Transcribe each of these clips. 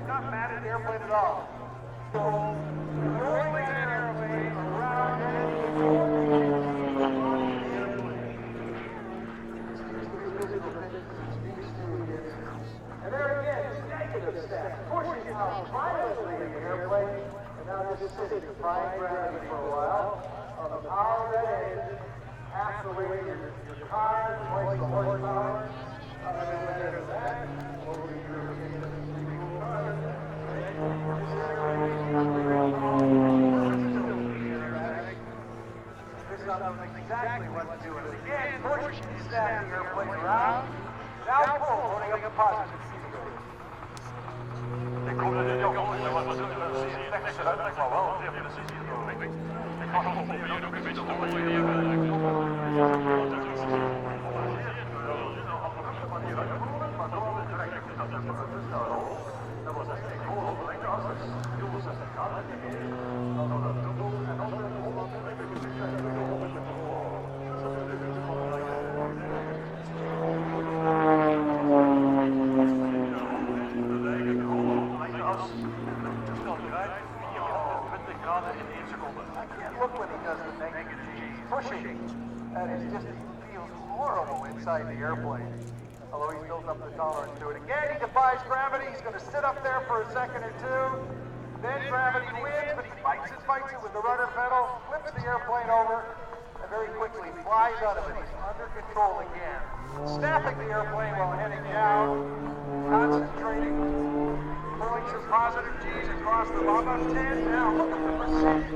Not mad at the airplane at all. So, rolling that airplane around and there again, negative step, pushing out violently in the airplane, and now just sitting, defying gravity for a while. On the power of that engine, half the weight of your car, twice the horsepower. Nothing better than that. Over your exactly what to do. And again, pushing that airplane around. Now pull, putting up positive. Ik hoop dat dit ook ongeveer wat we zien. Technische uitleg, maar wel zeer precies. Ik ga nog proberen ook een beetje te Look what he does with negative G's. Pushing. That is just, he feels horrible inside the airplane. Although he's built up the tolerance to it. Again, he defies gravity. He's going to sit up there for a second or two. Then gravity wins, but he fights it with the rudder pedal, flips the airplane over, and very quickly flies out of it. He's under control again. Snapping the airplane while heading down. Concentrating. Throwing some positive G's across the bottom. 10. Now look at the percentage.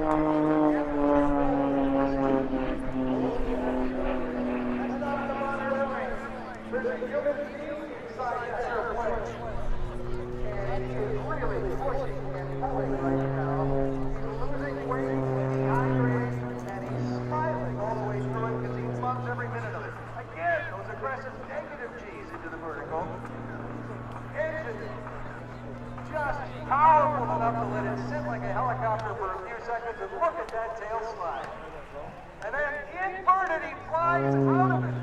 There's a human being inside that airplane. And he is really pushing and pulling right now. He's losing weight, he's dehydrated, and he's smiling all the way through it because he loves every minute of it. Again, those aggressive negative G's into the vertical. Engine just powerful enough to let it sit like a helicopter for a few seconds, and look at that tail slide. And then inverted, he flies out of it.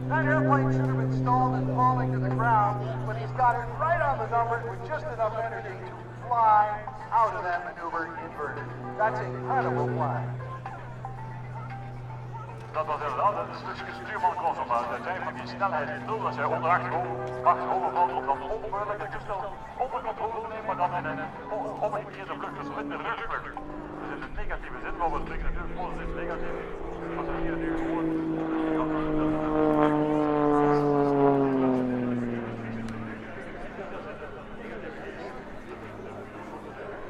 That airplane should have been stalled and falling to the ground, but he's got it right on the number with just enough energy to fly out of that maneuver inverted. That's incredible flying. Dat was inderdaad een stukje stuurman kon zo maar. Dat zijn van die snelheid in nul, dat zij achterover valt op dat onmogelijke toestel.